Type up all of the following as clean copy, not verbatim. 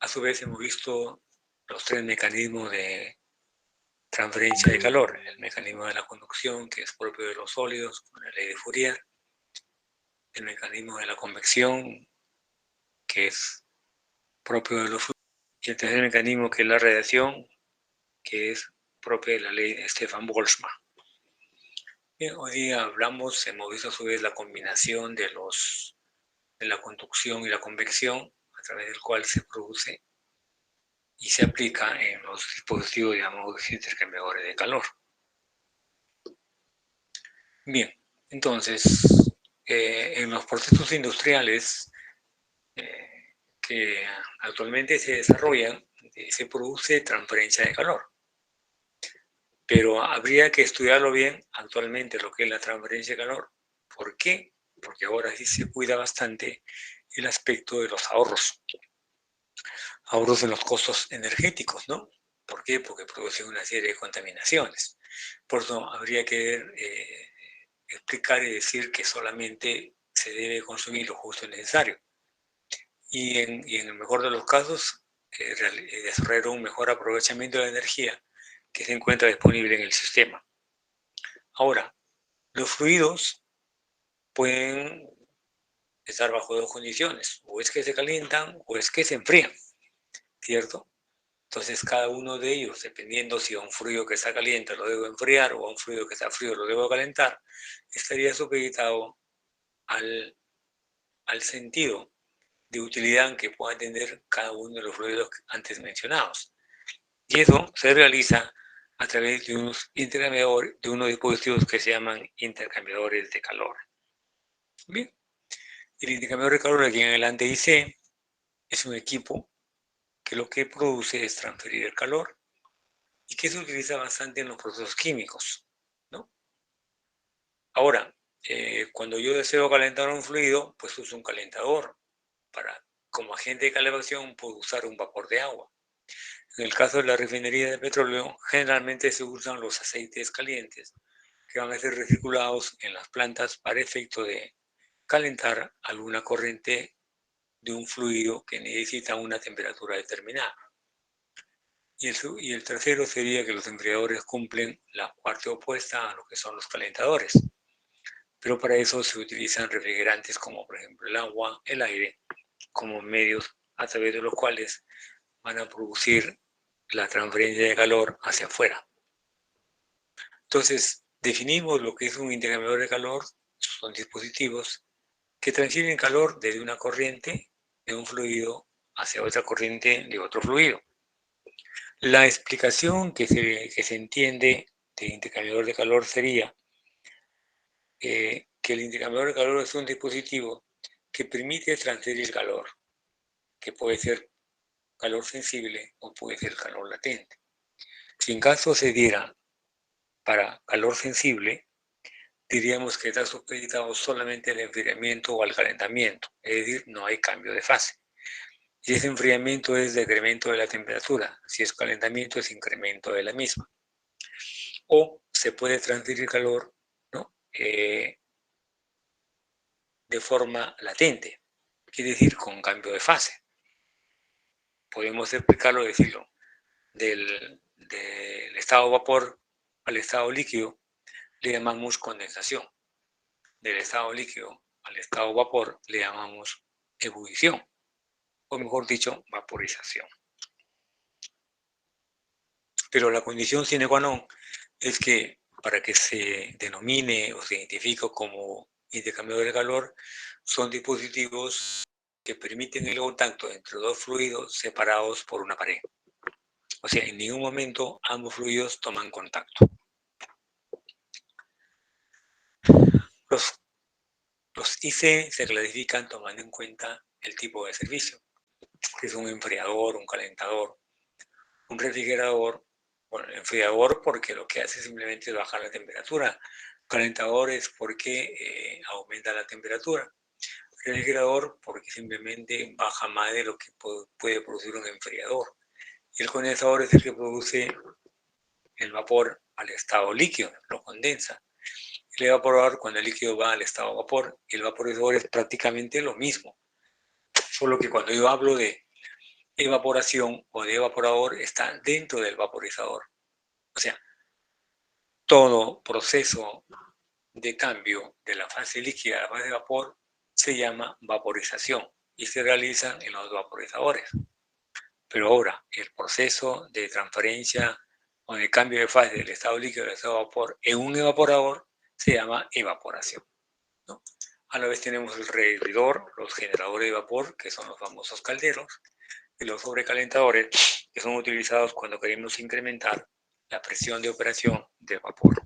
A su vez hemos visto los tres mecanismos de transferencia de calor: el mecanismo de la conducción, que es propio de los sólidos, con la ley de Fourier; el mecanismo de la convección, que es propio de los fluidos; y el tercer mecanismo, que es la radiación, que es propia de la ley de Stefan-Boltzmann. Bien, hoy día hemos visto a su vez la combinación de la conducción y la convección, a través del cual se produce y se aplica en los dispositivos llamados intercambiadores de calor. Bien, entonces, en los procesos industriales que actualmente se desarrollan, se produce transferencia de calor. Pero habría que estudiarlo bien actualmente, lo que es la transferencia de calor. ¿Por qué? Porque ahora sí se cuida bastante el aspecto de los ahorros en los costos energéticos, ¿no? ¿Por qué? Porque producen una serie de contaminaciones. Por eso habría que explicar y decir que solamente se debe consumir lo justo y necesario. Y en el mejor de los casos, desarrollar un mejor aprovechamiento de la energía que se encuentra disponible en el sistema. Ahora, los fluidos pueden estar bajo dos condiciones: o es que se calientan o es que se enfrían, ¿cierto? Entonces, cada uno de ellos, dependiendo si a un fluido que está caliente lo debo enfriar o a un fluido que está frío lo debo calentar, estaría supeditado al sentido de utilidad que pueda tener cada uno de los fluidos antes mencionados. Y eso se realiza a través de unos dispositivos que se llaman intercambiadores de calor. Bien, el intercambiador de calor, aquí en adelante dice, es un equipo que lo que produce es transferir el calor y que se utiliza bastante en los procesos químicos, ¿no? Ahora, cuando yo deseo calentar un fluido, pues uso un calentador. Como agente de calefacción puedo usar un vapor de agua. En el caso de la refinería de petróleo, generalmente se usan los aceites calientes que van a ser recirculados en las plantas para efecto de calentar alguna corriente de un fluido que necesita una temperatura determinada. Y el tercero sería que los enfriadores cumplen la parte opuesta a lo que son los calentadores. Pero para eso se utilizan refrigerantes como por ejemplo el agua, el aire, como medios a través de los cuales van a producir la transferencia de calor hacia afuera. Entonces, definimos lo que es un intercambiador de calor. Son dispositivos que transfieren calor desde una corriente de un fluido hacia otra corriente de otro fluido. La explicación que se entiende de intercambiador de calor sería que el intercambiador de calor es un dispositivo que permite transferir calor, que puede ser calor sensible o puede ser calor latente. Si en caso se diera para calor sensible, diríamos que está supeditado solamente al enfriamiento o al calentamiento, es decir, no hay cambio de fase. Si ese enfriamiento es decremento de la temperatura, si es calentamiento es incremento de la misma. O se puede transferir calor, ¿no? De forma latente, quiere decir con cambio de fase. Podemos explicarlo, decirlo, del estado vapor al estado líquido le llamamos condensación. Del estado líquido al estado vapor le llamamos ebullición, o mejor dicho, vaporización. Pero la condición sine qua non es que para que se denomine o se identifique como intercambiador de calor, son dispositivos que permiten el contacto entre dos fluidos separados por una pared. O sea, en ningún momento ambos fluidos toman contacto. Los IC se clasifican tomando en cuenta el tipo de servicio, que es un enfriador, un calentador, un refrigerador. Bueno, el enfriador porque lo que hace simplemente es bajar la temperatura. Calentador es porque aumenta la temperatura. Refrigerador porque simplemente baja más de lo que puede producir un enfriador. Y el condensador es el que produce el vapor al estado líquido, lo condensa. El evaporador, cuando el líquido va al estado vapor, y el vaporizador es prácticamente lo mismo. Solo que cuando yo hablo de evaporación o de evaporador está dentro del vaporizador. O sea, todo proceso de cambio de la fase líquida a la fase de vapor se llama vaporización y se realiza en los vaporizadores. Pero ahora, el proceso de transferencia o de cambio de fase del estado líquido al estado de vapor en un evaporador se llama evaporación, ¿no? A la vez tenemos el rehervidor, los generadores de vapor, que son los famosos calderos, y los sobrecalentadores, que son utilizados cuando queremos incrementar la presión de operación del vapor.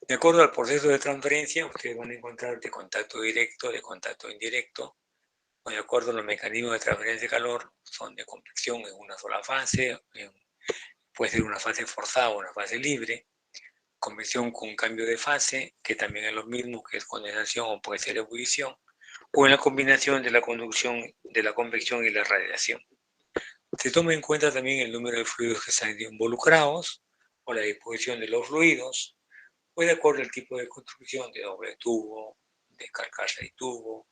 De acuerdo al proceso de transferencia, ustedes van a encontrar de contacto directo, de contacto indirecto, o de acuerdo a los mecanismos de transferencia de calor, son de convección en una sola fase, puede ser una fase forzada o una fase libre, convección con cambio de fase, que también es lo mismo, que es condensación o puede ser ebullición, o en la combinación de la conducción, de la convección y la radiación. Se toma en cuenta también el número de fluidos que están involucrados, o la disposición de los fluidos, o de acuerdo al tipo de construcción de doble tubo, de carcasa y tubo,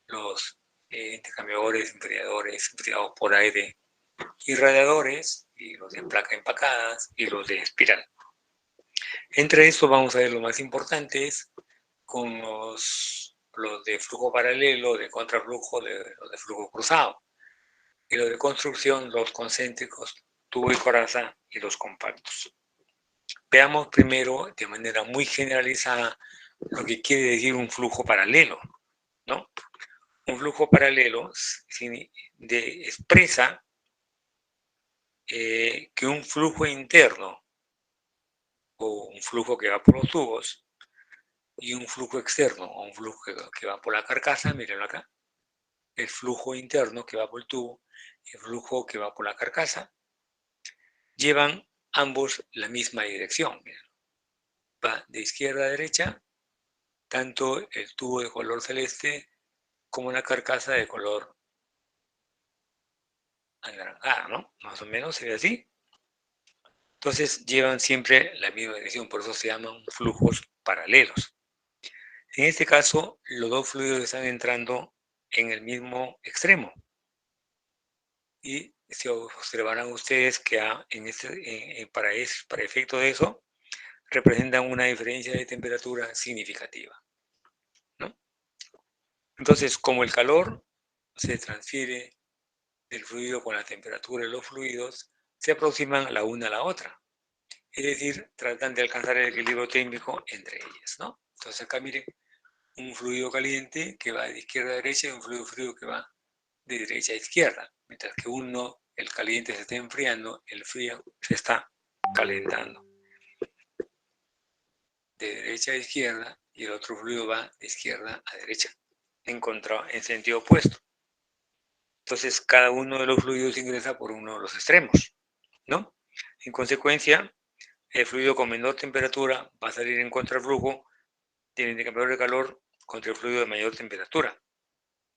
los intercambiadores, enfriadores, enfriados por aire, y radiadores, y los de placa empacadas, y los de espiral. Entre estos vamos a ver los más importantes, con los de flujo paralelo, de contraflujo, los de flujo cruzado. Y los de construcción, los concéntricos, tubo y coraza, y los compactos. Veamos primero, de manera muy generalizada, lo que quiere decir un flujo paralelo, ¿no? Un flujo paralelo expresa que un flujo interno, o un flujo que va por los tubos, y un flujo externo, o un flujo que va por la carcasa, mírenlo acá, el flujo interno que va por el tubo, el flujo que va por la carcasa, llevan ambos la misma dirección. Mírenlo. Va de izquierda a derecha, tanto el tubo de color celeste como la carcasa de color anaranjada, ¿no? Más o menos se ve así. Entonces llevan siempre la misma dirección, por eso se llaman flujos paralelos. En este caso, los dos fluidos están entrando en el mismo extremo. Y se observarán ustedes que para efecto de eso, representan una diferencia de temperatura significativa, ¿no? Entonces, como el calor se transfiere del fluido con la temperatura de los fluidos, se aproximan la una a la otra. Es decir, tratan de alcanzar el equilibrio térmico entre ellas, ¿no? Entonces acá miren, un fluido caliente que va de izquierda a derecha y un fluido frío que va de derecha a izquierda. Mientras que uno, el caliente se está enfriando, el frío se está calentando. De derecha a izquierda y el otro fluido va de izquierda a derecha, en sentido opuesto. Entonces cada uno de los fluidos ingresa por uno de los extremos, ¿no? En consecuencia, el fluido con menor temperatura va a salir en contraflujo del intercambiador de calor contra el fluido de mayor temperatura.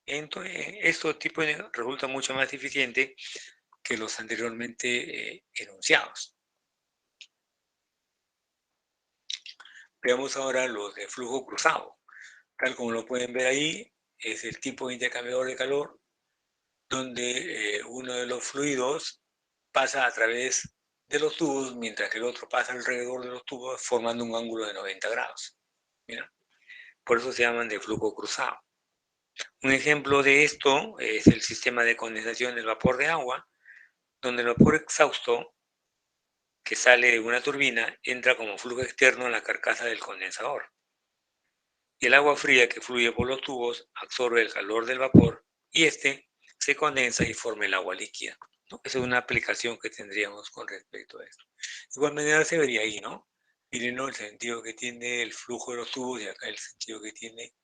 Entonces, estos tipos resulta mucho más eficiente que los anteriormente enunciados. Veamos ahora los de flujo cruzado. Tal como lo pueden ver ahí, es el tipo de intercambiador de calor donde uno de los fluidos pasa a través de los tubos, mientras que el otro pasa alrededor de los tubos, formando un ángulo de 90 grados. Mira, por eso se llaman de flujo cruzado. Un ejemplo de esto es el sistema de condensación del vapor de agua, donde el vapor exhausto que sale de una turbina entra como flujo externo en la carcasa del condensador. Y el agua fría que fluye por los tubos absorbe el calor del vapor y este se condensa y forma el agua líquida, ¿no? Esa es una aplicación que tendríamos con respecto a esto. De igual manera se vería ahí, ¿no? Miren, ¿no? El sentido que tiene el flujo de los tubos y acá el sentido que tiene,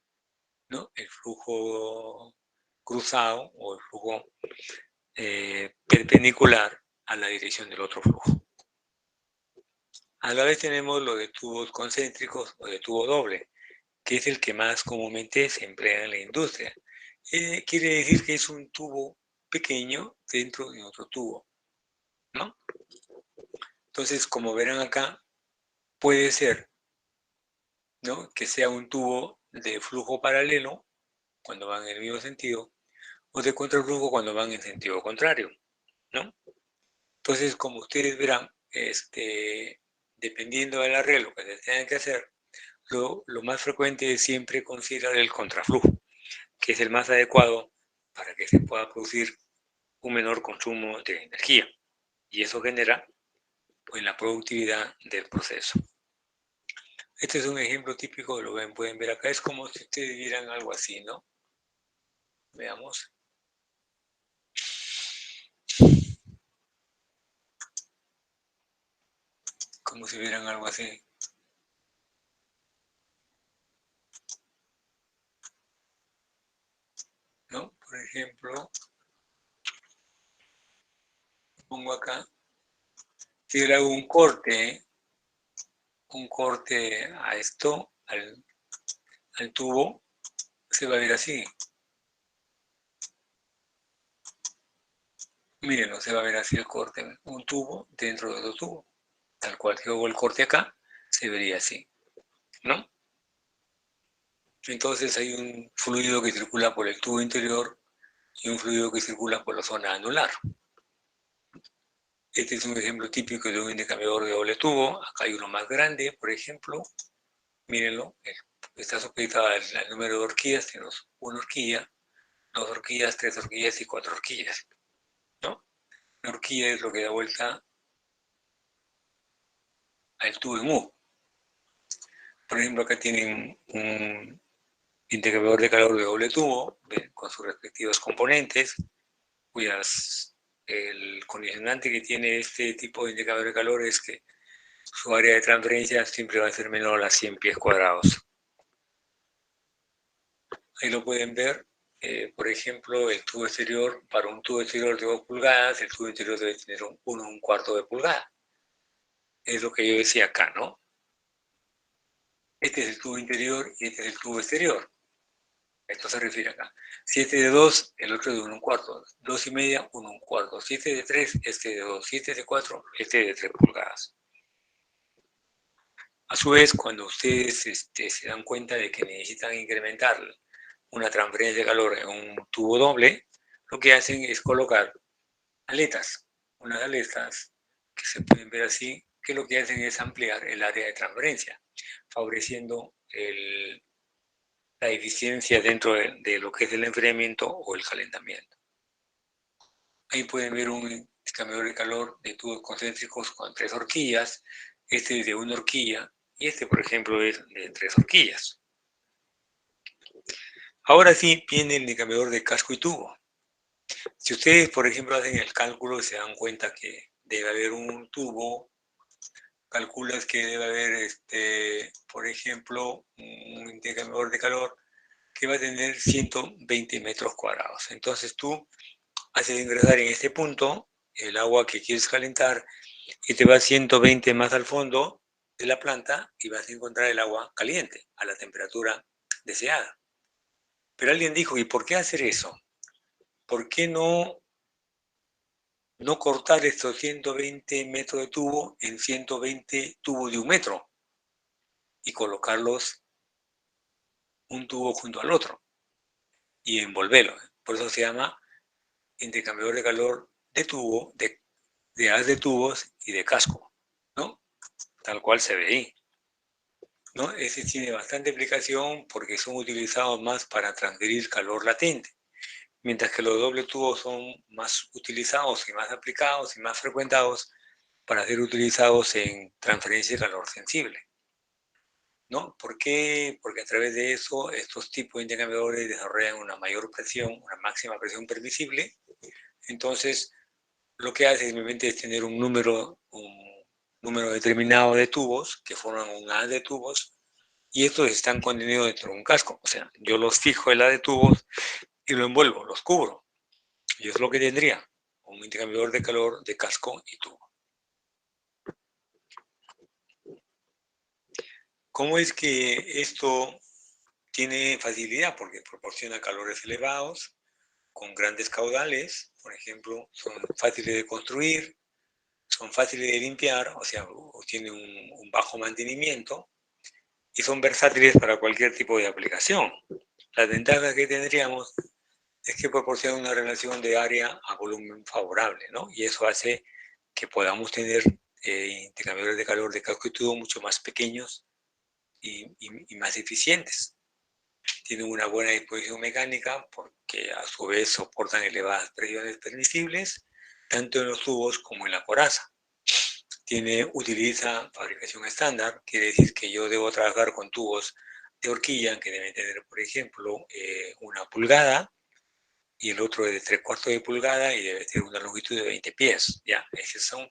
¿no? El flujo cruzado o el flujo perpendicular a la dirección del otro flujo. A la vez tenemos lo de tubos concéntricos o de tubo doble, que es el que más comúnmente se emplea en la industria. Quiere decir que es un tubo pequeño dentro de otro tubo, ¿no? Entonces, como verán acá, puede ser, ¿no?, que sea un tubo de flujo paralelo, cuando van en el mismo sentido, o de contraflujo cuando van en sentido contrario, ¿no? Entonces, como ustedes verán, dependiendo del arreglo que se tengan que hacer, lo más frecuente es siempre considerar el contraflujo, que es el más adecuado para que se pueda producir un menor consumo de energía. Y eso genera, pues, la productividad del proceso. Este es un ejemplo típico, pueden ver acá, es como si ustedes vieran algo así, ¿no? Veamos. Como si vieran algo así. ¿No? Por ejemplo, pongo acá, si le hago un corte a esto, al tubo, se va a ver así. Mírenlo, se va a ver así el corte, un tubo dentro de otro tubo. Tal cual que hago el corte acá, se vería así, ¿no? Entonces hay un fluido que circula por el tubo interior y un fluido que circula por la zona anular. Este es un ejemplo típico de un intercambiador de doble tubo. Acá hay uno más grande, por ejemplo. Mírenlo, está supeditado al número de horquillas. Tenemos una horquilla, dos horquillas, tres horquillas y cuatro horquillas, ¿no? Una horquilla es lo que da vuelta al tubo en U. Por ejemplo, acá tienen un intercambiador de calor de doble tubo, con sus respectivos componentes, el condicionante que tiene este tipo de intercambiador de calor es que su área de transferencia siempre va a ser menor a 100 pies cuadrados. Ahí lo pueden ver, por ejemplo, el tubo exterior, para un tubo exterior de 2 pulgadas, el tubo interior debe tener 1/4 de pulgada. Es lo que yo decía acá, ¿no? Este es el tubo interior y este es el tubo exterior. Esto se refiere acá. Si este de 2, el otro de 1/4. 2,5, 1/4. Si este de 3, este de 2. Si este de 4, este de 3 pulgadas. A su vez, cuando ustedes se dan cuenta de que necesitan incrementar una transferencia de calor en un tubo doble, lo que hacen es colocar aletas, unas aletas que se pueden ver así, que lo que hacen es ampliar el área de transferencia, favoreciendo la eficiencia dentro de lo que es el enfriamiento o el calentamiento. Ahí pueden ver un intercambiador de calor de tubos concéntricos con 3 horquillas. Este es de una horquilla y este, por ejemplo, es de 3 horquillas. Ahora sí viene el intercambiador de casco y tubo. Si ustedes, por ejemplo, hacen el cálculo y se dan cuenta que debe haber un tubo, calculas que debe haber, por ejemplo, un intercambiador de calor que va a tener 120 metros cuadrados. Entonces tú haces ingresar en este punto el agua que quieres calentar y te vas 120 más al fondo de la planta y vas a encontrar el agua caliente a la temperatura deseada. Pero alguien dijo, ¿y por qué hacer eso? ¿Por qué no cortar estos 120 metros de tubo en 120 tubos de 1 metro y colocarlos un tubo junto al otro y envolverlo? Por eso se llama intercambiador de calor de tubo, de haz de tubos y de casco, ¿no? Tal cual se ve ahí, ¿no? Ese tiene bastante aplicación porque son utilizados más para transferir calor latente, mientras que los doble tubos son más utilizados y más aplicados y más frecuentados para ser utilizados en transferencia de calor sensible, ¿no? ¿Por qué? Porque a través de eso estos tipos de intercambiadores desarrollan una mayor presión, una máxima presión permisible. Entonces, lo que hace simplemente es tener un número determinado de tubos que forman un haz de tubos y estos están contenidos dentro de un casco. O sea, yo los fijo el haz de tubos y lo envuelvo, los cubro. Y es lo que tendría un intercambiador de calor de casco y tubo. ¿Cómo es que esto tiene facilidad? Porque proporciona calores elevados, con grandes caudales, por ejemplo, son fáciles de construir, son fáciles de limpiar, o sea, tienen un bajo mantenimiento y son versátiles para cualquier tipo de aplicación. Las ventajas que tendríamos es que proporciona una relación de área a volumen favorable, ¿no? Y eso hace que podamos tener intercambiadores de calor de casco y tubo mucho más pequeños y más eficientes. Tienen una buena disposición mecánica porque a su vez soportan elevadas presiones permisibles, tanto en los tubos como en la coraza. Utiliza fabricación estándar, quiere decir que yo debo trabajar con tubos de horquilla que deben tener, por ejemplo, 1 pulgada y el otro es de 3/4 de pulgada y debe tener una longitud de 20 pies. Ya, esos son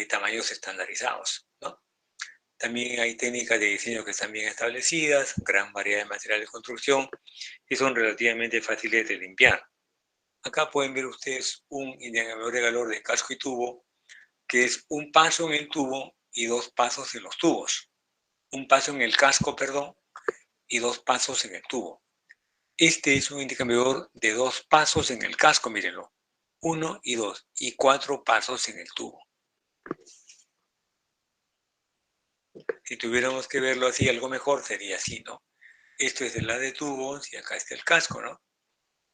tamaños estandarizados, ¿no? También hay técnicas de diseño que están bien establecidas, gran variedad de materiales de construcción y son relativamente fáciles de limpiar. Acá pueden ver ustedes un intercambiador de calor de casco y tubo, que es un paso en el tubo y 2 pasos en los tubos. Un paso en el casco, perdón, y 2 pasos en el tubo. Este es un intercambiador de 2 pasos en el casco, mírenlo. 1 y 2, y 4 pasos en el tubo. Si tuviéramos que verlo así, algo mejor sería así, ¿no? Esto es el lado de tubos y acá está el casco, ¿no?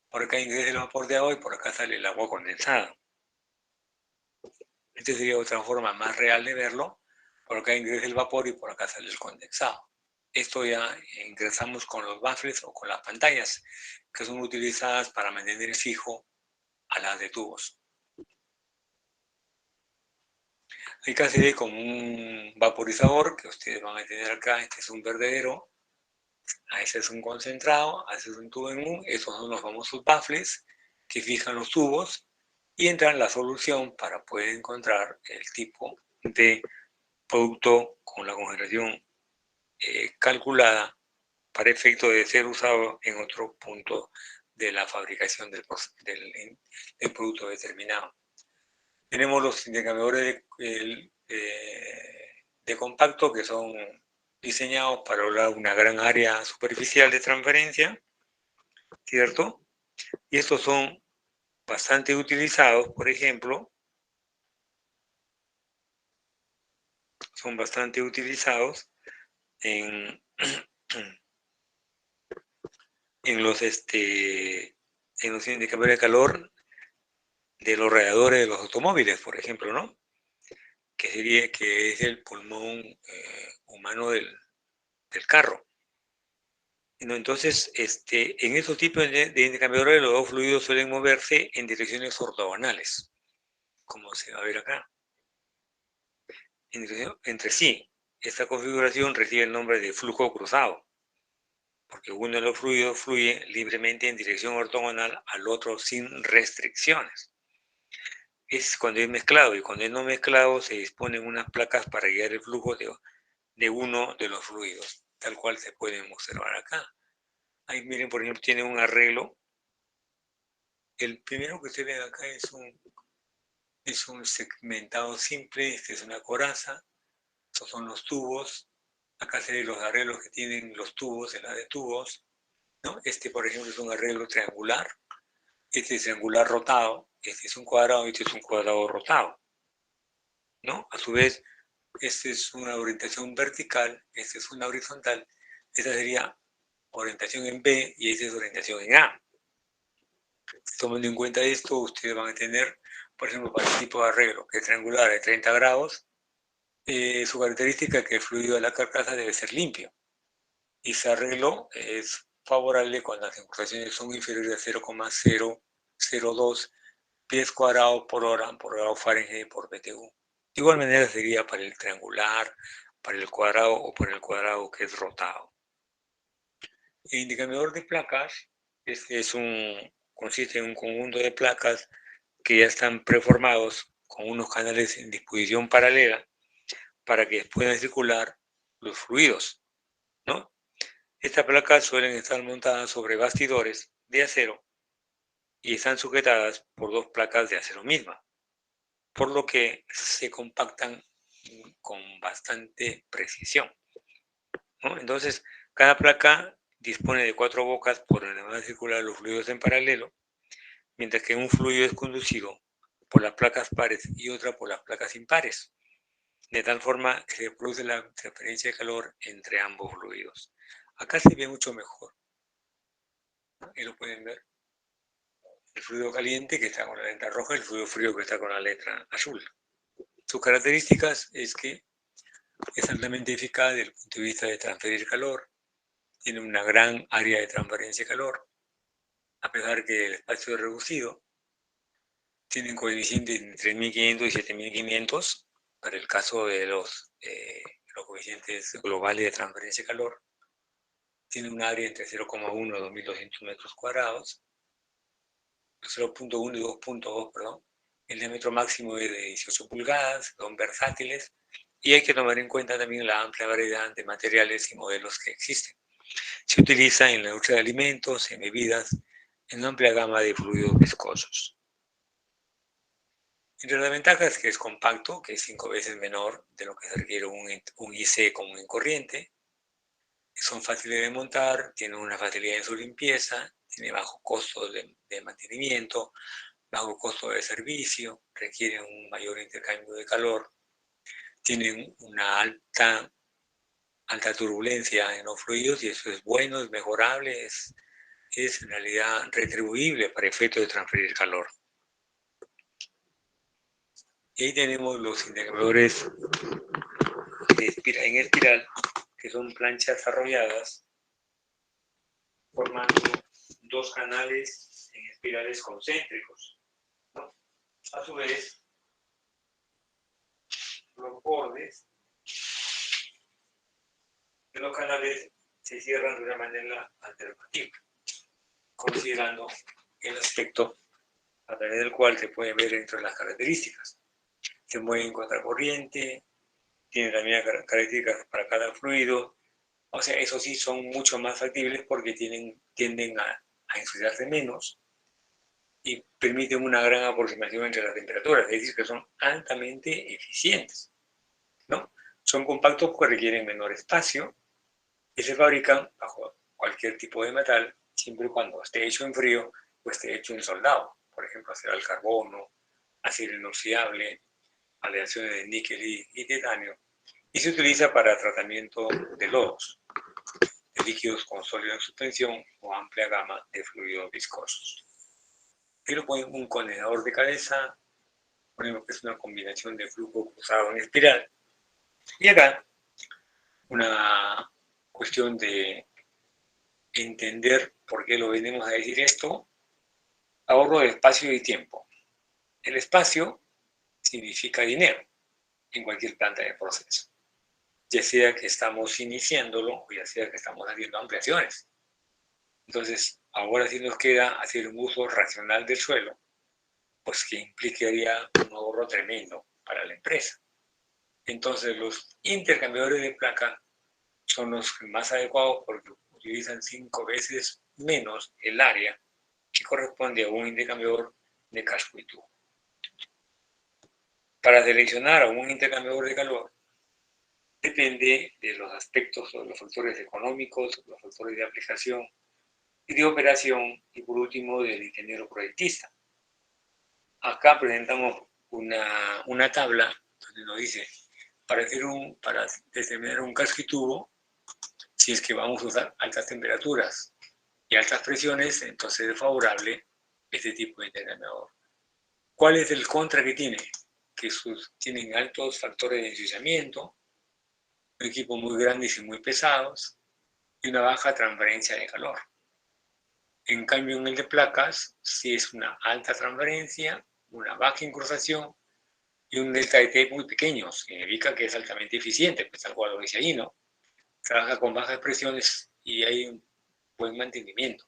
Por acá ingresa el vapor de agua y por acá sale el agua condensada. Esta sería otra forma más real de verlo. Por acá ingresa el vapor y por acá sale el condensado. Esto ya ingresamos con los baffles o con las pantallas que son utilizadas para mantener fijo a las de tubos. Acá se ve como un vaporizador que ustedes van a tener acá. Este es un vertedero, a ese es un concentrado, a ese es un tubo en un. Estos son los famosos baffles que fijan los tubos y entran la solución para poder encontrar el tipo de producto con la congelación calculada para efecto de ser usado en otro punto de la fabricación del producto determinado. Tenemos los intercambiadores de compacto que son diseñados para lograr una gran área superficial de transferencia, ¿cierto? Y estos son bastante utilizados, por ejemplo, en, en los intercambiadores de calor de los radiadores de los automóviles, por ejemplo, ¿no? Que es el pulmón humano del carro. ¿No? Entonces, en esos tipos de intercambiadores, los dos fluidos suelen moverse en direcciones ortogonales, como se va a ver acá. Entre sí, esta configuración recibe el nombre de flujo cruzado, porque uno de los fluidos fluye libremente en dirección ortogonal al otro sin restricciones. Es cuando es mezclado, y cuando es no mezclado se disponen unas placas para guiar el flujo de uno de los fluidos, tal cual se pueden observar acá. Ahí miren, por ejemplo, tiene un arreglo. El primero que se ve acá es un segmentado simple, este es una coraza, estos son los tubos, acá se ven los arreglos que tienen los tubos, en la de tubos, ¿no? Este, por ejemplo, es un arreglo triangular, este es triangular rotado, este es un cuadrado y este es un cuadrado rotado, ¿no? A su vez, esta es una orientación vertical, esta es una horizontal, esta sería orientación en B y esta es orientación en A. Tomando en cuenta esto, ustedes van a tener, por ejemplo, para el tipo de arreglo, que es triangular de 30 grados, su característica es que el fluido de la carcasa debe ser limpio. Y ese arreglo es favorable cuando las incrustaciones son inferiores a 0,002 pies cuadrados por hora por grado Fahrenheit por BTU. De igual manera sería para el triangular, para el cuadrado o para el cuadrado que es rotado. El intercambiador de placas consiste en un conjunto de placas que ya están preformados con unos canales en disposición paralela para que puedan circular los fluidos, ¿no? Estas placas suelen estar montadas sobre bastidores de acero y están sujetadas por 2 placas de acero misma, por lo que se compactan con bastante precisión, ¿no? Entonces, cada placa dispone de 4 bocas por donde van a circular los fluidos en paralelo, mientras que un fluido es conducido por las placas pares y otra por las placas impares, de tal forma que se produce la transferencia de calor entre ambos fluidos. Acá se ve mucho mejor, ¿no? Y lo pueden ver. el fluido caliente que está con la letra roja y el fluido frío que está con la letra azul. Sus características es que es altamente eficaz desde el punto de vista de transferir calor, tiene una gran área de transferencia de calor, a pesar que el espacio es reducido, tiene un coeficiente entre 3.500 y 7.500 para el caso de los coeficientes globales de transferencia de calor. Tiene un área entre 0,1 a 2.200 metros cuadrados, 0,1 y 2,2, perdón. El diámetro máximo es de 18 pulgadas, son versátiles, y hay que tomar en cuenta también la amplia variedad de materiales y modelos que existen. Se utiliza en la industria de alimentos, en bebidas, en una amplia gama de fluidos viscosos. Entre las ventajas que es compacto, que es 5 veces menor de lo que se requiere un IC común y corriente, son fáciles de montar, tienen una facilidad en su limpieza, tiene bajo costo de mantenimiento, bajo costo de servicio, requieren un mayor intercambio de calor, tienen una alta turbulencia en los fluidos y eso es bueno, es mejorable, es en realidad retribuible para efectos de transferir calor. Y ahí tenemos los intercambiadores en espiral, que son planchas arrolladas, formando dos canales en espirales concéntricos, ¿no? A su vez, los bordes de los canales se cierran de una manera alternativa, considerando el aspecto a través del cual se puede ver entre las características. Se mueven contracorriente, tienen las mismas características para cada fluido. O sea, esos sí son mucho más factibles porque tienden a enfriarse menos y permiten una gran aproximación entre las temperaturas, es decir, que son altamente eficientes, ¿no? Son compactos porque requieren menor espacio y se fabrican bajo cualquier tipo de metal, siempre y cuando esté hecho en frío o esté hecho en soldado. Por ejemplo, acero al carbono, acero inoxidable, aleaciones de níquel y titanio. Y se utiliza para tratamiento de lodos, de líquidos con sólido en suspensión o amplia gama de fluidos viscosos. Aquí lo ponen un condensador de cabeza, ponemos que es una combinación de flujo cruzado en espiral. Y acá, una cuestión de entender por qué lo venimos a decir esto, ahorro de espacio y tiempo. El espacio significa dinero en cualquier planta de proceso, ya sea que estamos iniciándolo o ya sea que estamos haciendo ampliaciones. Entonces, ahora sí nos queda hacer un uso racional del suelo, pues que implicaría un ahorro tremendo para la empresa. Entonces, los intercambiadores de placa son los más adecuados porque utilizan 5 veces menos el área que corresponde a un intercambiador de casco y tubo. Para seleccionar a un intercambiador de calor, depende de los aspectos o de los factores económicos, los factores de aplicación y de operación, y por último del ingeniero proyectista. Acá presentamos una tabla donde nos dice, para determinar un casco y tubo, si es que vamos a usar altas temperaturas y altas presiones, entonces es favorable este tipo de intercambiador. ¿Cuál es el contra que tiene? Que tienen altos factores de ensuciamiento, un equipo muy grandes y muy pesados, y una baja transferencia de calor. En cambio, en el de placas, sí es una alta transferencia, una baja incrustación y un delta de T muy pequeño. Significa que es altamente eficiente, pues algo lo dice ahí, ¿no? Trabaja con bajas presiones y hay un buen mantenimiento,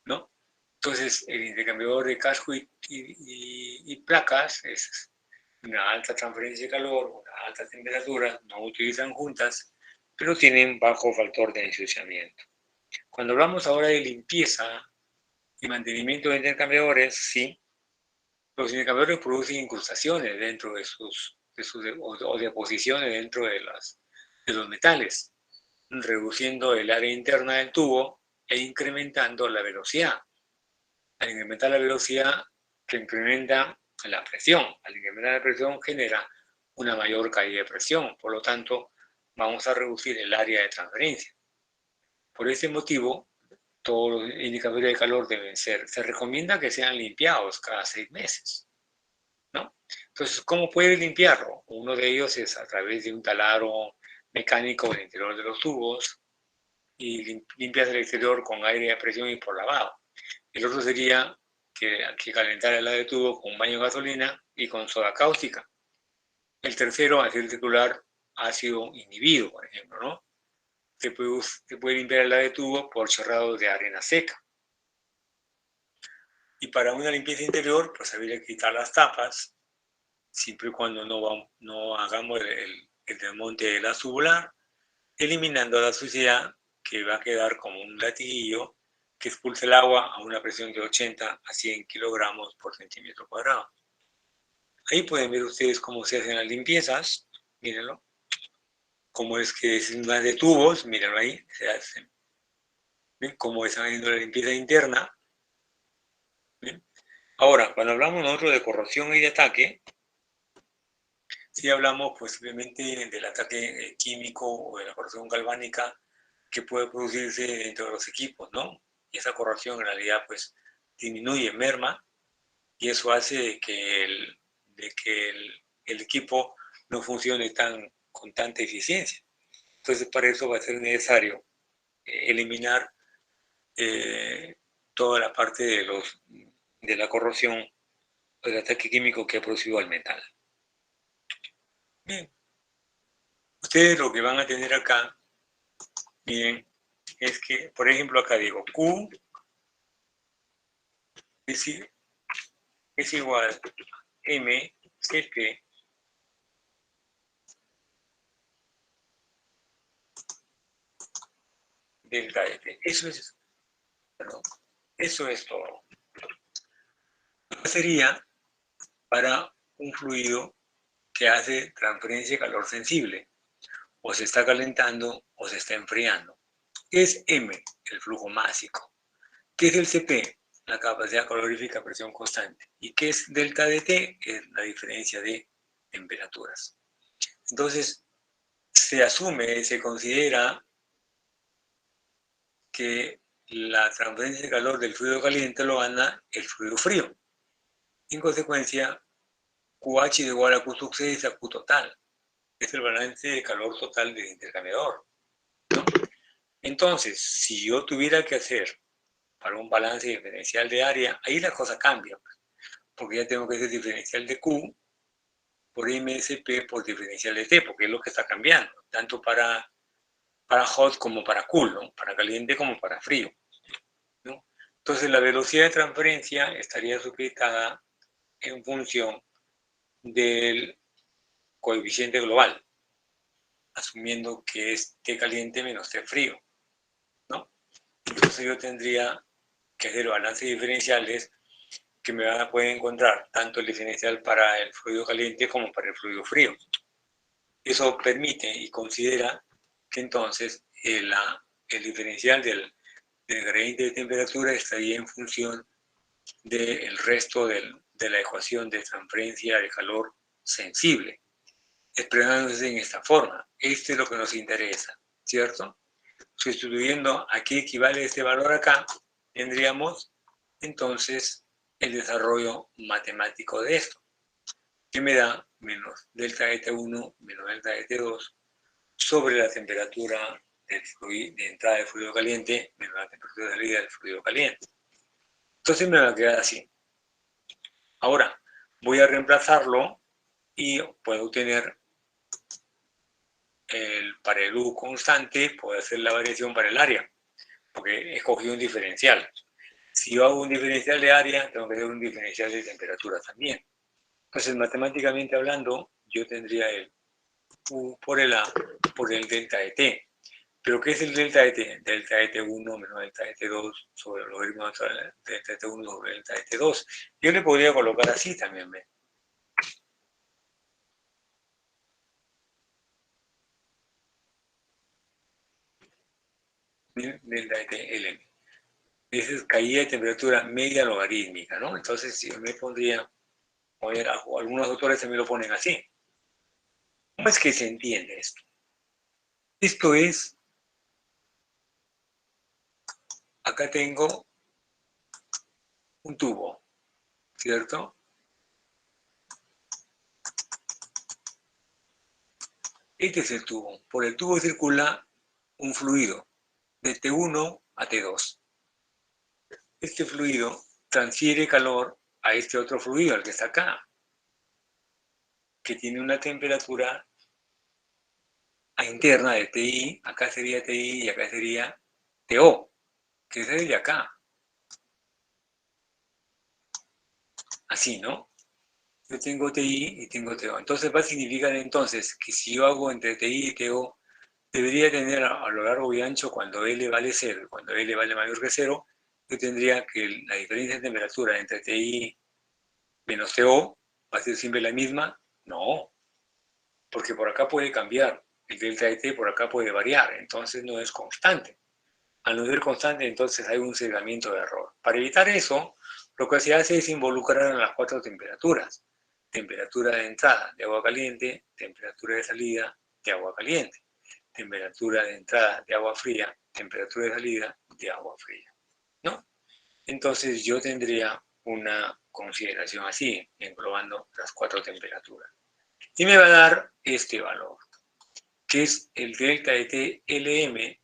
¿no? Entonces, el intercambiador de casco y placas es una alta transferencia de calor, una alta temperatura, no utilizan juntas, pero tienen bajo factor de ensuciamiento. Cuando hablamos ahora de limpieza y mantenimiento de intercambiadores, sí, los intercambiadores producen incrustaciones dentro o deposiciones dentro de los metales, reduciendo el área interna del tubo e incrementando la velocidad. Al incrementar la velocidad, se incrementa la presión. Al incrementar la presión, genera una mayor caída de presión. Por lo tanto, vamos a reducir el área de transferencia. Por ese motivo, todos los indicadores de calor deben ser. Se recomienda que sean limpiados cada 6 meses, ¿no? Entonces, ¿cómo puedes limpiarlo? Uno de ellos es a través de un taladro mecánico al interior de los tubos y limpias el exterior con aire a presión y por lavado. El otro sería que calentar el lado de tubo con un baño de gasolina y con soda cáustica. El tercero, hacer circular ácido inhibido, por ejemplo, ¿no? Se puede limpiar el lado de tubo por chorrado de arena seca. Y para una limpieza interior, pues habría que quitar las tapas, siempre y cuando no hagamos el desmonte de la tubular, eliminando la suciedad que va a quedar como un latiguillo que expulsa el agua a una presión de 80 a 100 kilogramos por centímetro cuadrado. Ahí pueden ver ustedes cómo se hacen las limpiezas, mírenlo. Cómo es que es más de tubos, mírenlo ahí, se hace. ¿Ven? Cómo está haciendo la limpieza interna. ¿Ven? Ahora, cuando hablamos nosotros de corrosión y de ataque, sí hablamos pues simplemente del ataque químico o de la corrosión galvánica que puede producirse dentro de los equipos, ¿no? Y esa corrosión en realidad pues disminuye, merma, y eso hace que el equipo no funcione con tanta eficiencia. Entonces, para eso va a ser necesario eliminar toda la parte de la corrosión o del ataque químico que ha producido al metal. Bien, ustedes lo que van a tener acá, miren, es que, por ejemplo, acá digo Q es igual a MCP delta F. Eso es todo. Esto sería para un fluido que hace transferencia de calor sensible. O se está calentando o se está enfriando. ¿Qué es M? El flujo másico. ¿Qué es el CP? La capacidad calorífica a presión constante. ¿Y qué es delta de T? Es la diferencia de temperaturas. Entonces, se asume, se considera que la transferencia de calor del fluido caliente lo gana el fluido frío. En consecuencia, QH es igual a Q sub 6 a Q total. Es el balance de calor total del intercambiador, ¿no? Entonces, si yo tuviera que hacer para un balance diferencial de área, ahí la cosa cambia, porque ya tengo que hacer diferencial de Q por MSP por diferencial de T, porque es lo que está cambiando, tanto para hot como para cool, ¿no? Para caliente como para frío, ¿no? Entonces, la velocidad de transferencia estaría sujetada en función del coeficiente global, asumiendo que es T caliente menos T frío, ¿no? Entonces yo tendría que hacer balances diferenciales que me van a poder encontrar tanto el diferencial para el fluido caliente como para el fluido frío. Eso permite y considera que entonces el diferencial del gradiente de temperatura estaría en función del resto de la ecuación de transferencia de calor sensible, expresándose en esta forma. Este es lo que nos interesa, ¿cierto? Sustituyendo a qué equivale este valor acá, tendríamos entonces el desarrollo matemático de esto, que me da menos delta de T1 menos delta de T2 sobre la temperatura de entrada del fluido caliente menos la temperatura de salida del fluido caliente. Entonces me va a quedar así. Ahora, voy a reemplazarlo y puedo obtener para el U constante, puedo hacer la variación para el área, porque escogí un diferencial. Si yo hago un diferencial de área, tengo que hacer un diferencial de temperatura también. Entonces, matemáticamente hablando, yo tendría el U por el A por el delta de T. ¿Pero qué es el delta de T? Delta de T1 menos delta de T2 sobre el logaritmo de delta de T1 sobre delta de T2. Yo le podría colocar así también, ¿ve? Delta de T, LM. Esa es caída de temperatura media logarítmica, ¿no? Entonces, si yo me pondría, o algunos autores también lo ponen así. ¿Cómo es que se entiende esto? Esto es acá tengo un tubo, ¿cierto? Este es el tubo. Por el tubo circula un fluido de T1 a T2. Este fluido transfiere calor a este otro fluido, al que está acá, que tiene una temperatura interna de TI, acá sería TI y acá sería TO, que es el de acá. Así, ¿no? Yo tengo TI y tengo TO. Entonces va a significar entonces que si yo hago entre TI y TO, debería tener a lo largo y ancho, cuando L vale 0, cuando L vale mayor que 0, yo tendría que la diferencia de temperatura entre TI menos TO va a ser siempre la misma. No, porque por acá puede cambiar. El delta de T por acá puede variar, entonces no es constante. Al no ser constante, entonces hay un sesgamiento de error. Para evitar eso, lo que se hace es involucrar a las 4 temperaturas. Temperatura de entrada de agua caliente, temperatura de salida de agua caliente, temperatura de entrada de agua fría, temperatura de salida de agua fría, ¿no? Entonces yo tendría una consideración así, englobando las 4 temperaturas. Y me va a dar este valor, que es el delta de T LM,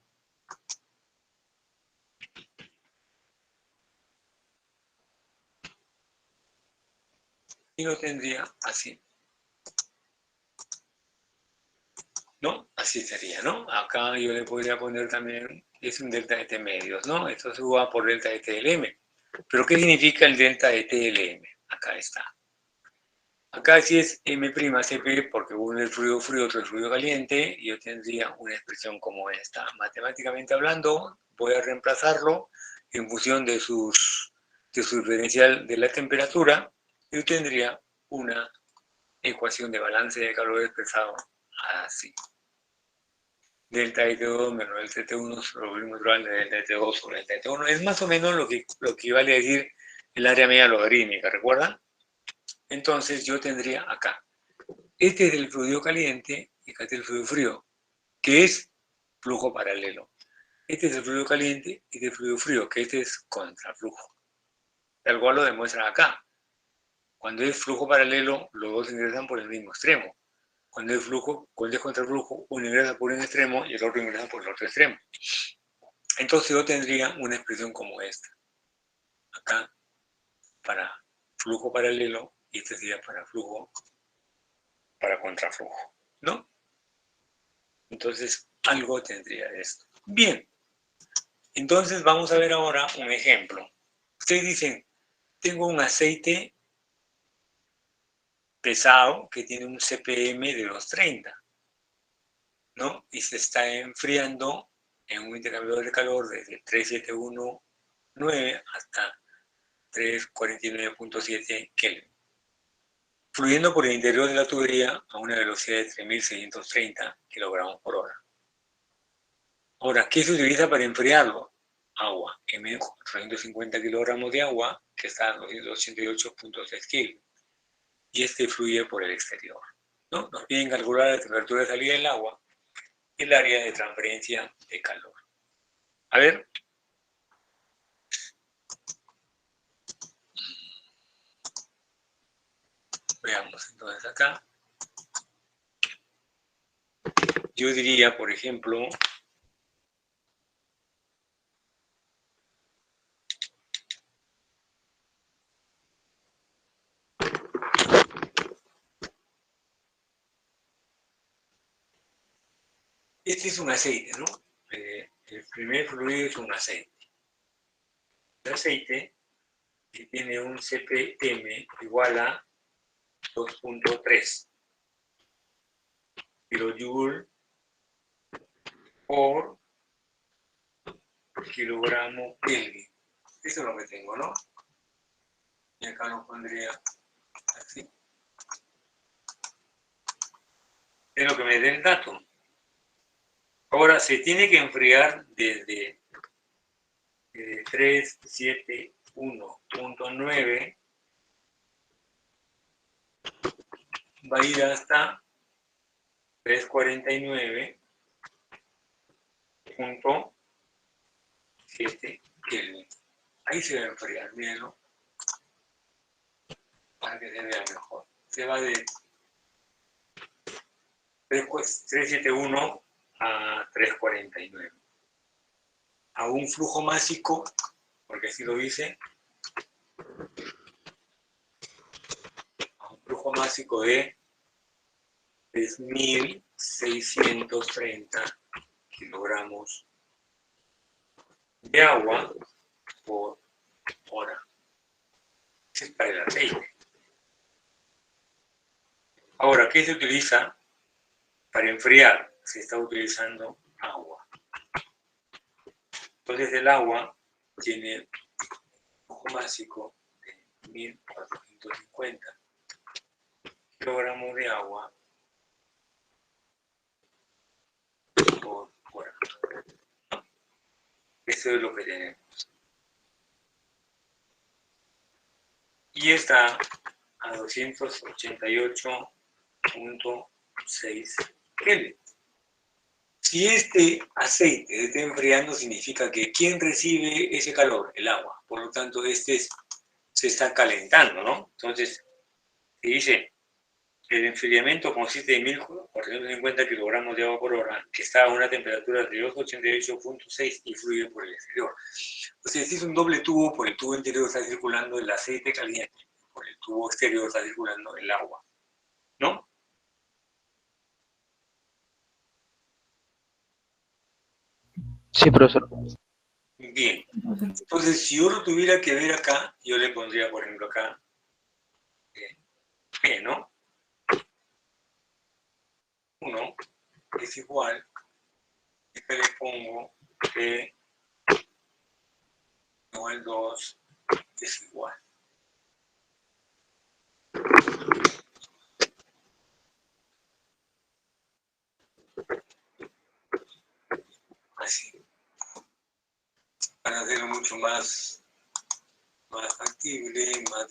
y lo tendría así, ¿no? Así sería, ¿no? Acá yo le podría poner también, es un delta de T medios, ¿no? Esto se va por delta de TLM. ¿Pero qué significa el delta de TLM? Acá está. Acá sí es m'CP porque uno es fluido frío, otro es fluido caliente, y yo tendría una expresión como esta. Matemáticamente hablando, voy a reemplazarlo en función de su diferencial de la temperatura, y yo tendría una ecuación de balance de calor expresado así. Delta de T2 menos delta de T1 sobre el volumen total de delta de T2 sobre delta de T1. Es más o menos lo que vale a decir el área media logarítmica, ¿recuerdan? Entonces yo tendría acá. Este es el fluido caliente y acá está el fluido frío, que es flujo paralelo. Este es el fluido caliente y este es el fluido frío, que este es contraflujo. Tal cual lo demuestran acá. Cuando es flujo paralelo, los dos ingresan por el mismo extremo. Cuando es contraflujo, uno ingresa por un extremo y el otro ingresa por el otro extremo. Entonces yo tendría una expresión como esta. Acá para flujo paralelo y este sería para contraflujo, ¿no? Entonces algo tendría esto. Bien, entonces vamos a ver ahora un ejemplo. Ustedes dicen, tengo un aceite pesado que tiene un CPM de 230, ¿no? Y se está enfriando en un intercambiador de calor desde 3719 hasta 349.7 Kelvin, fluyendo por el interior de la tubería a una velocidad de 3.630 kilogramos por hora. Ahora, ¿qué se utiliza para enfriarlo? Agua, M450 kilogramos de agua, que está a 288.6 Kelvin, y este fluye por el exterior, ¿no? Nos piden calcular la temperatura de salida del agua y el área de transferencia de calor. A ver. Veamos entonces acá. Yo diría, por ejemplo, este es un aceite, ¿no? El primer fluido es un aceite. El aceite que tiene un CPM igual a 2.3 kilojoule por kilogramo Kelvin. Eso es lo que tengo, ¿no? Y acá lo pondría así. Es lo que me dé el dato. Ahora, se tiene que enfriar desde 371.9, va a ir hasta 349.7 Kelvin. Kelvin. Ahí se va a enfriar, mírenlo, para que se vea mejor. Se va de 371 a 349. A un flujo másico, porque así lo dice, a un flujo másico de 3.630 kilogramos de agua por hora. Ese es para el aceite. Ahora, ¿qué se utiliza para enfriar? Se está utilizando agua. Entonces el agua tiene un flujo másico de 1.450 kilogramos de agua por hora. Eso es lo que tenemos. Y está a 288.6 Kelvin. Si este aceite está enfriando, significa que ¿quién recibe ese calor? El agua. Por lo tanto, se está calentando, ¿no? Entonces, se dice, el enfriamiento consiste en 1.450 kilogramos de agua por hora, que está a una temperatura de 288.6 y fluye por el exterior. Entonces, si es un doble tubo, por el tubo interior está circulando el aceite caliente, por el tubo exterior está circulando el agua, ¿no? Sí, profesor. Bien. Entonces, si yo lo tuviera que ver acá, yo le pondría, por ejemplo, acá, P, ¿no? 1 es igual, y que le pongo P igual 2 es igual. Así. Para hacerlo mucho más factible, más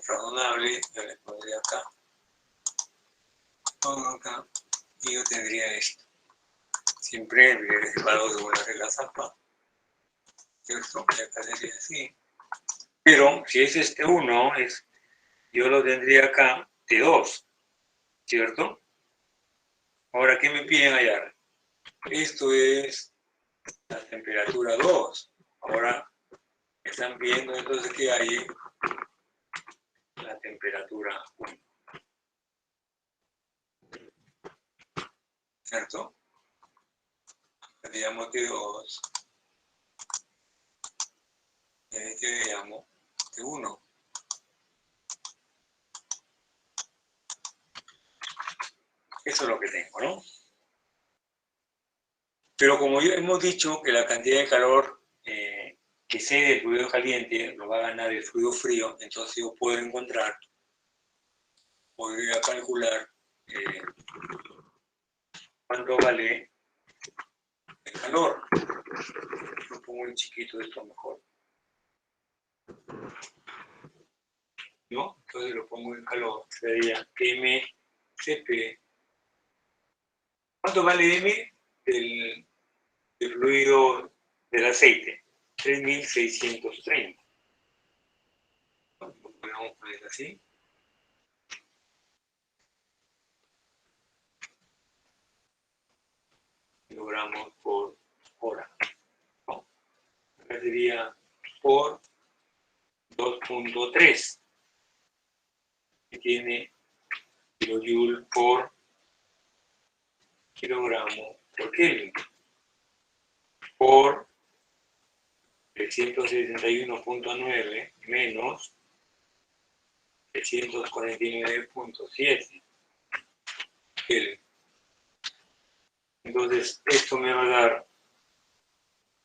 razonable, yo le pondría acá. Pongo acá y yo tendría esto. Siempre viene separado según la regla Zappa. ¿Cierto? Y acá sería así. Pero si es este 1, yo lo tendría acá de 2, ¿cierto? Ahora, ¿qué me piden hallar? Esto es la temperatura 2. Ahora están pidiendo entonces que hay la temperatura 1. ¿Cierto? Le llamo T2. Y a este le llamo T1. Eso es lo que tengo, ¿no? Pero como ya hemos dicho que la cantidad de calor que cede el fluido caliente lo va a ganar el fluido frío, entonces yo puedo encontrar, podría calcular cuánto vale el calor. Lo pongo en chiquito esto mejor. ¿No? Entonces lo pongo en calor. Sería MCP. ¿Cuánto vale M del fluido del aceite? 3.630. Lo podemos poner así. Kilogramos por hora. ¿No? Acá sería por 2.3, que tiene kilojoule por kilogramo por Kelvin, por 361.9 menos 349.7 Kelvin. Entonces, esto me va a dar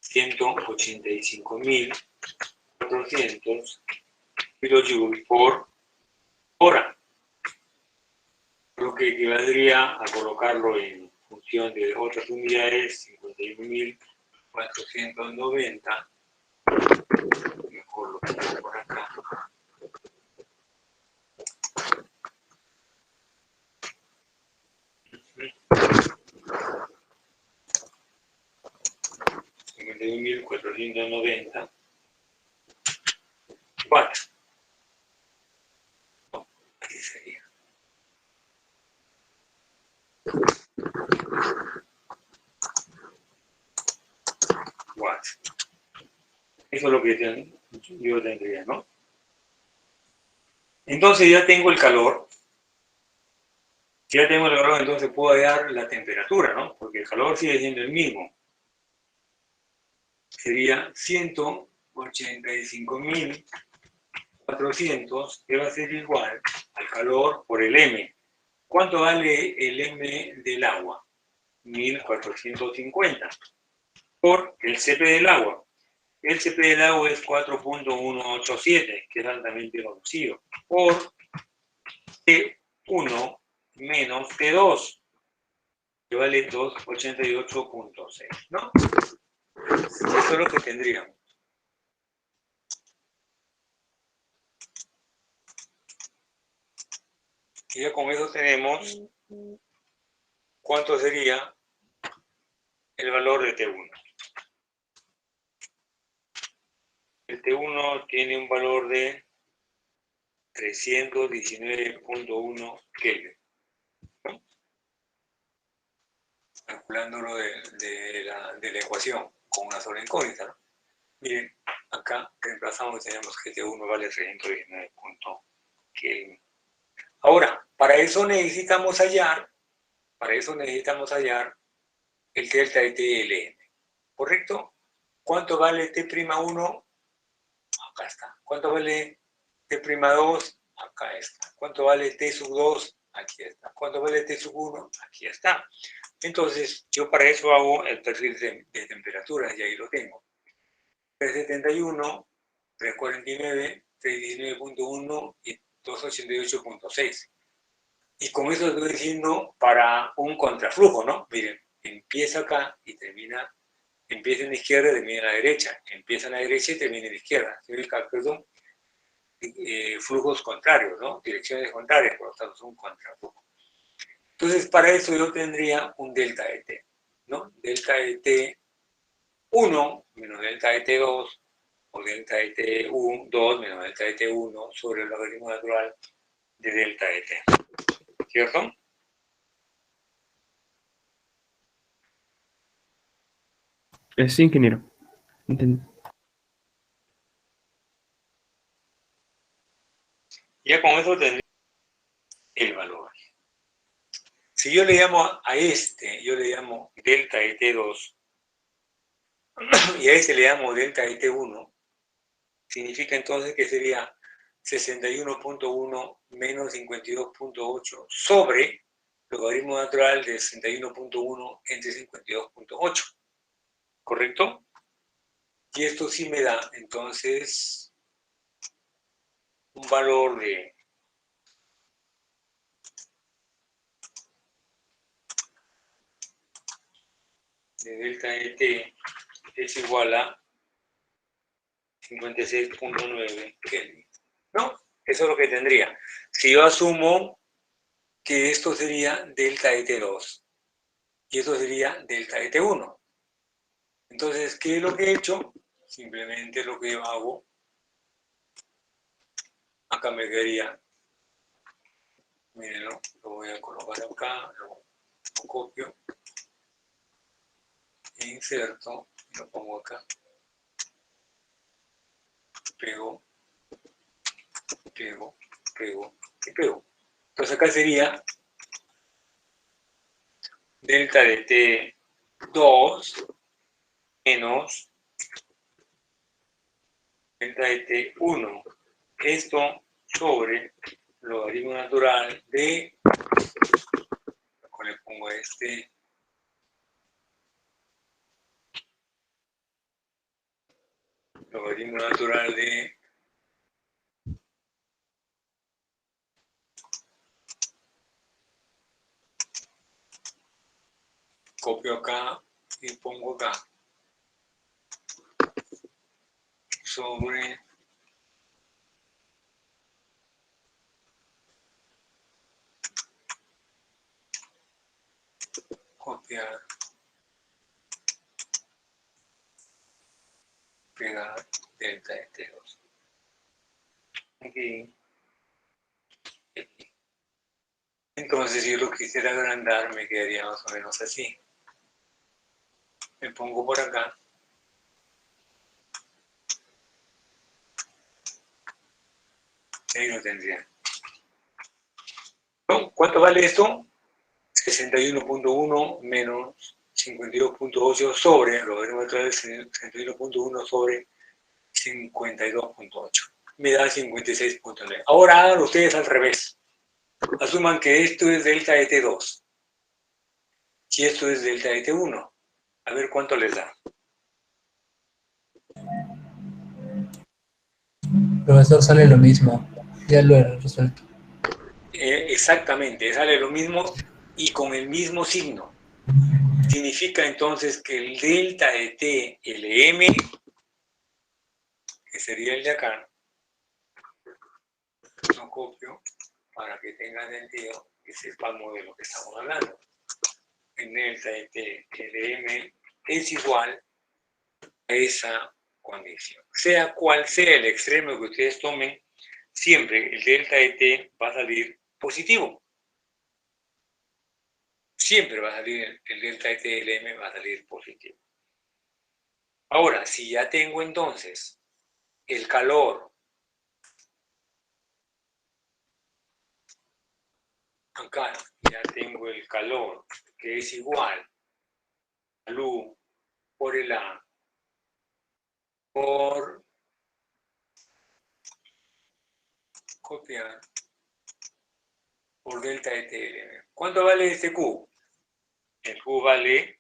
185.400 kilojoules por hora, lo que equivaldría a colocarlo en función de otras unidades, 51.490. Mejor lo pongo por acá. $51.490 sería. Watt. Eso es lo que yo tendría, ¿no? Entonces ya tengo el calor. Si ya tengo el calor, entonces puedo hallar la temperatura, ¿no? Porque el calor sigue siendo el mismo. Sería 185.400, que va a ser igual al calor por el M. ¿Cuánto vale el M del agua? 1450 por el CP del agua. El CP del agua es 4.187, que es altamente conocido, por T1 menos T2, que vale 288.6, ¿no? Eso es lo que tendríamos. Y ya con eso tenemos cuánto sería el valor de T1. El T1 tiene un valor de 319.1 Kelvin. ¿No? Calculándolo de la ecuación con una sola incógnita, ¿no? Miren, acá reemplazamos y tenemos que T1 vale 319 Kelvin. Ahora, para eso necesitamos hallar el delta de TLM, ¿correcto? ¿Cuánto vale T'1? Acá está. ¿Cuánto vale T'2? Acá está. ¿Cuánto vale T2? Aquí está. ¿Cuánto vale T1? Aquí está. Entonces, yo para eso hago el perfil de temperaturas y ahí lo tengo. 371, 349, 319.1 y 288.6. Y con eso estoy diciendo para un contraflujo, ¿no? Miren, empieza acá y termina, empieza en la izquierda y termina en la derecha. Empieza en la derecha y termina en la izquierda. Perdón, flujos contrarios, ¿no? Direcciones contrarias, por lo tanto es un contraflujo. Entonces, para eso yo tendría un delta de T, ¿no? Delta de T1 menos delta de T2 o delta de T2 menos delta de T1 sobre el logaritmo natural de delta de T. ¿Cierto? Sí, ingeniero. Ya con eso tendría el valor. Si yo le llamo a este, yo le llamo delta de T2 y a este le llamo delta de T1, significa entonces que sería 61.1 menos 52.8 sobre logaritmo natural de 61.1 entre 52.8. ¿Correcto? Y esto sí me da entonces un valor de delta de T es igual a 56.9 Kelvin. ¿No? Eso es lo que tendría. Si yo asumo que esto sería delta de T2 y esto sería delta de T1. Entonces, ¿qué es lo que he hecho? Simplemente lo que yo hago, acá me quedaría, mírenlo, lo voy a colocar acá, lo copio, e inserto, lo pongo acá, pego, pego, pego y pego. Entonces acá sería delta de T2 menos delta de T1. Esto sobre logaritmo natural de, le pongo este, logaritmo natural de copio acá y pongo acá sobre copiar, pegar delta de T2. Aquí. Entonces, si yo lo quisiera agrandar, me quedaría más o menos así. Me pongo por acá. Ahí lo tendría. ¿Cuánto vale esto? 61.1 menos 52.8 sobre, lo veremos otra vez, 61.1 sobre 52.8. Me da 56.9. Ahora hagan ustedes al revés. Asuman que esto es delta de T2. Si esto es delta de T1. A ver cuánto les da. Profesor, sale lo mismo. Ya lo he resuelto. Exactamente, sale lo mismo y con el mismo signo. Significa entonces que el delta de T LM, que sería el de acá, lo copio para que tenga sentido y sepamos de lo que estamos hablando. El delta de T LM es igual a esa condición. Sea cual sea el extremo que ustedes tomen, siempre el delta de T va a salir positivo. Siempre va a salir el delta de T LM, va a salir positivo. Ahora, si ya tengo entonces el calor, acá ya tengo el calor, que es igual al U por el A por copiar por delta de TLM. ¿Cuánto vale este Q? El Q vale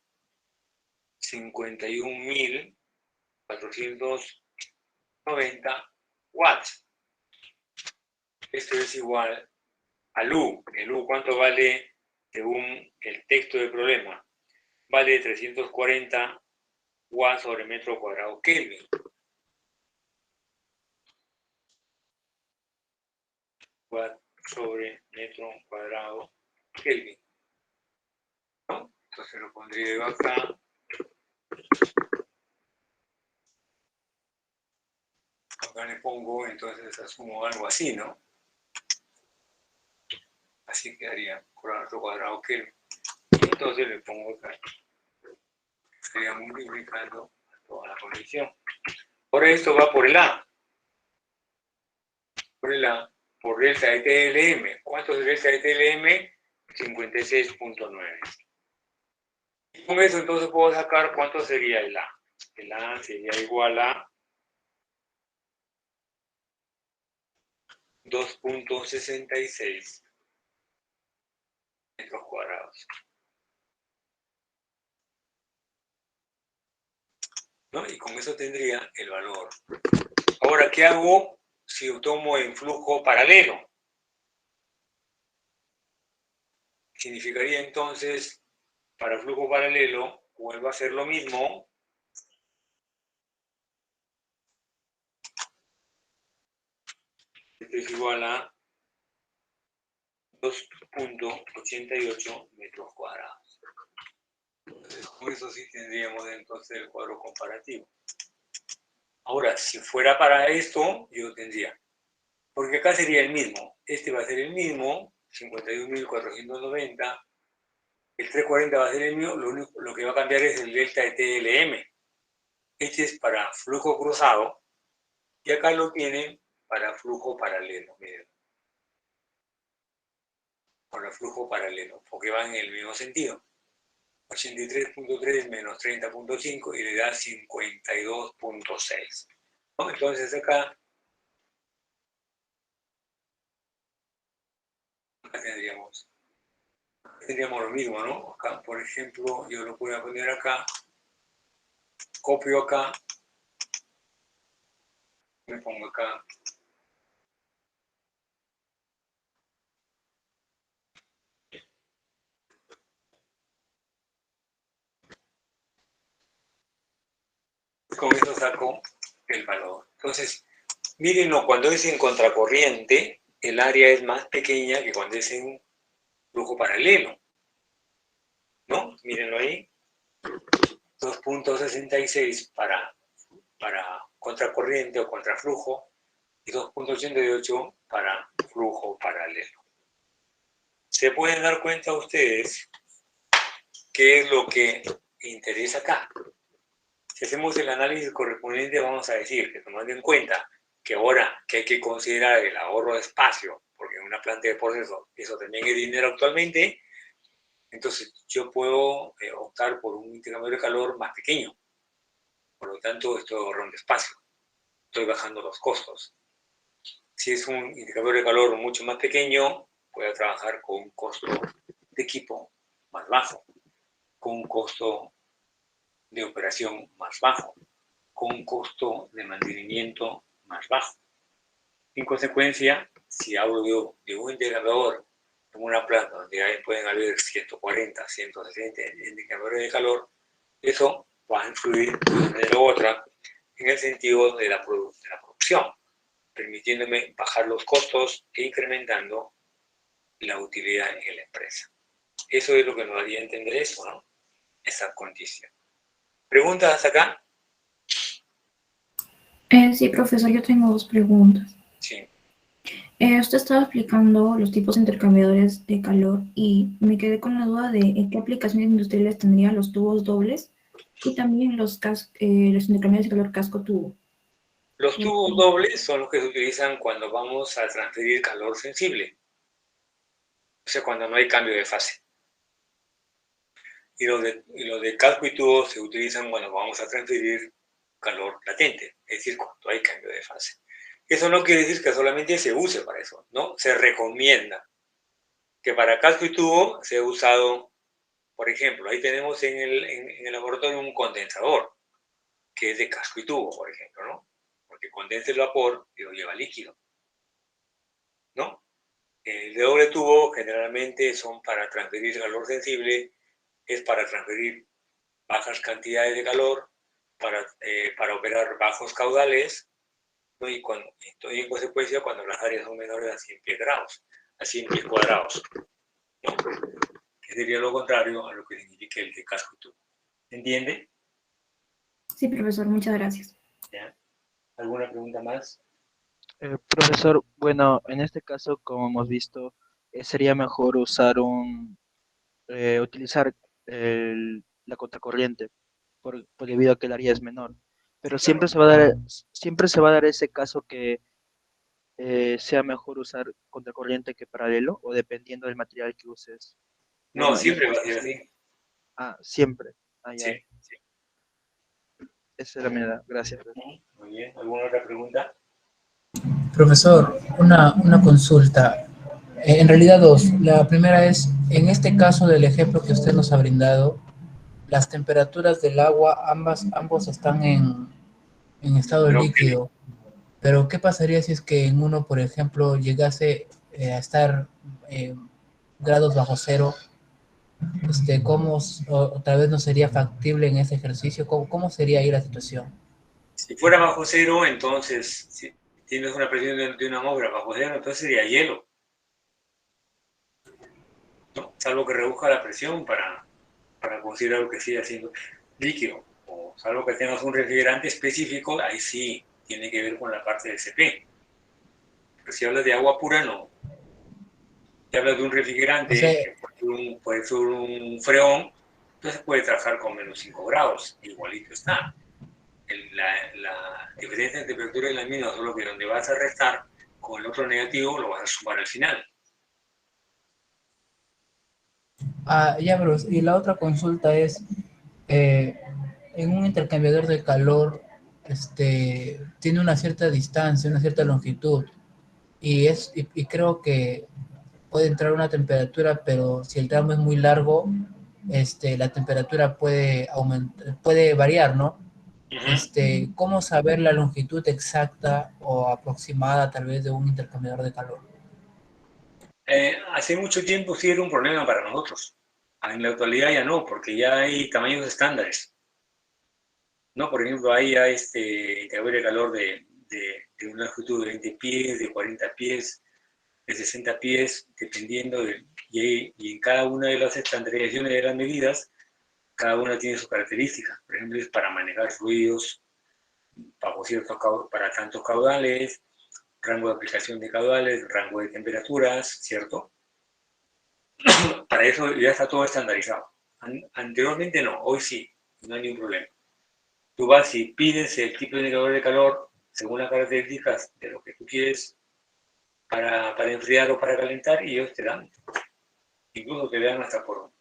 51.490 watts. Esto es igual al U. ¿El U cuánto vale según el texto del problema? Vale 340 watts sobre metro cuadrado Kelvin. Watt sobre metro cuadrado Kelvin. ¿No? Entonces lo pondría yo acá. Acá le pongo, entonces asumo algo así, ¿no? Así quedaría cuadrado cuadrado Kelvin. Y entonces le pongo acá. Estaría multiplicando toda la condición. Ahora esto va por el A. Por el A. Por delta de TLM. ¿Cuánto es delta de TLM? 56.9. Y con eso entonces puedo sacar cuánto sería el A. El A sería igual a 2.66 metros cuadrados. ¿No? Y con eso tendría el valor. Ahora, ¿qué hago si yo tomo en flujo paralelo? Significaría entonces, para flujo paralelo, vuelvo a hacer lo mismo. Esto es igual a 2.88 metros cuadrados. Entonces, con eso sí tendríamos entonces el cuadro comparativo. Ahora, si fuera para esto, yo tendría, porque acá sería el mismo. Este va a ser el mismo, 51.490. El 340 va a ser el mío, lo que va a cambiar es el delta de TLM. Este es para flujo cruzado y acá lo tienen para flujo paralelo. Miren. Para flujo paralelo, porque van en el mismo sentido. 83.3 menos 30.5 y le da 52.6. ¿No? Entonces acá tendríamos lo mismo, ¿no? Acá, por ejemplo, yo lo voy a poner acá, copio acá, me pongo acá. Con eso saco el valor. Entonces, mírenlo, cuando es en contracorriente, el área es más pequeña que cuando es en flujo paralelo. ¿No? Mírenlo ahí. 2.66 para contracorriente o contraflujo y 2.88 para flujo paralelo. se pueden dar cuenta ustedes qué es lo que interesa acá. Si hacemos el análisis correspondiente, vamos a decir que tomando en cuenta que ahora que hay que considerar el ahorro de espacio, porque en una planta de proceso eso también es dinero actualmente, entonces yo puedo optar por un intercambiador de calor más pequeño. Por lo tanto, estoy ahorrando espacio, estoy bajando los costos. Si es un intercambiador de calor mucho más pequeño, voy a trabajar con un costo de equipo más bajo, con un costo de operación más bajo, con un costo de mantenimiento más bajo. En consecuencia, si hablo de un intercambiador en una planta donde pueden haber 140, 160 indicadores de calor, eso va a influir de una manera u otra en el sentido de la producción, permitiéndome bajar los costos e incrementando la utilidad en la empresa. Eso es lo que nos daría a entender eso, ¿no? Esa condición. ¿Preguntas hasta acá? Sí, profesor, yo tengo dos preguntas. Sí. Usted estaba explicando los tipos de intercambiadores de calor y me quedé con la duda de en qué aplicaciones industriales tendrían los tubos dobles y también los intercambiadores de calor casco-tubo. Los tubos dobles son los que se utilizan cuando vamos a transferir calor sensible, o sea, cuando no hay cambio de fase. Y los de casco y tubo se utilizan cuando vamos a transferir calor latente, es decir, cuando hay cambio de fase. Eso no quiere decir que solamente se use para eso, ¿no? Se recomienda que para casco y tubo sea usado, por ejemplo, ahí tenemos en el laboratorio un condensador, que es de casco y tubo, por ejemplo, ¿no? Porque condensa el vapor y lo lleva líquido, ¿no? El de doble tubo generalmente son para transferir calor sensible, es para transferir bajas cantidades de calor, para operar bajos caudales, ¿no? Y en consecuencia cuando las áreas son menores a 100 pies grados, a 100 pies cuadrados, ¿no? Que sería lo contrario a lo que significa el de casco y tubo. ¿Entiende? Sí, profesor, muchas gracias. ¿Ya? ¿Alguna pregunta más? Profesor, bueno, en este caso, como hemos visto, sería mejor utilizar la contracorriente debido a que el área es menor. Pero Claro. siempre se va a dar ese caso que sea mejor usar contracorriente que paralelo, o dependiendo del material que uses. No, Bueno, siempre va a ser así. siempre. Sí, Ya. sí. Esa era mi edad. Gracias. Muy bien. ¿Alguna otra pregunta? Profesor, una consulta. En realidad dos. La primera es, en este caso del ejemplo que usted nos ha brindado, las temperaturas del agua, ambos están en estado Pero, líquido. Pero ¿qué pasaría si es que en uno, por ejemplo, llegase a estar grados bajo cero? ¿Cómo otra vez no sería factible en ese ejercicio? ¿Cómo sería ahí la situación? si fuera bajo cero, entonces, si tienes una presión de una atmósfera bajo cero, entonces sería hielo, ¿no? Salvo que reduzca la presión para considerar lo que sigue siendo líquido. O salvo que tengas un refrigerante específico, ahí sí tiene que ver con la parte del CP. Pero si hablas de agua pura, no. Si hablas de un O sea, refrigerante, que puede ser un freón, entonces puede trabajar con menos 5 grados, igualito está. La diferencia de temperatura es la misma, solo que donde vas a restar con el otro negativo lo vas a sumar al final. ya, bro, y la otra consulta es, eh, en un intercambiador de calor, tiene una cierta distancia, una cierta longitud, y creo que puede entrar una temperatura, pero si el tramo es muy largo, la temperatura puede aumentar, puede variar, ¿no? Uh-huh. ¿Cómo saber la longitud exacta o aproximada tal vez de un intercambiador de calor? Hace mucho tiempo sí era un problema para nosotros. En la actualidad ya no, porque ya hay tamaños estándares, ¿no? Por ejemplo, hay ya intercambio de calor de una longitud de 20 pies, de 40 pies, de 60 pies, dependiendo y en cada una de las estandarizaciones de las medidas, cada una tiene sus características. Por ejemplo, es para manejar fluidos para tantos caudales, rango de aplicación de caudales, rango de temperaturas, ¿cierto? Para eso ya está todo estandarizado. Anteriormente no, hoy sí, no hay ningún problema. Tú vas y pides el tipo de indicador de calor según las características de lo que tú quieres para enfriar o para calentar y ellos te dan. Incluso te dan hasta por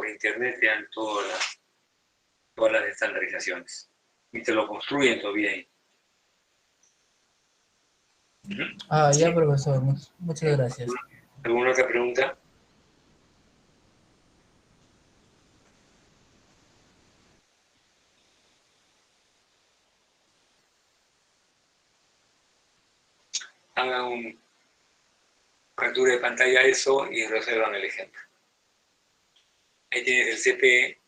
internet, te dan todas las estandarizaciones. Y te lo construyen todavía ahí. Ah, ya, profesor. Muchas gracias. ¿Alguna otra pregunta? Hagan un captura de pantalla a eso y resuelvan el ejemplo. Ahí tienes el CPE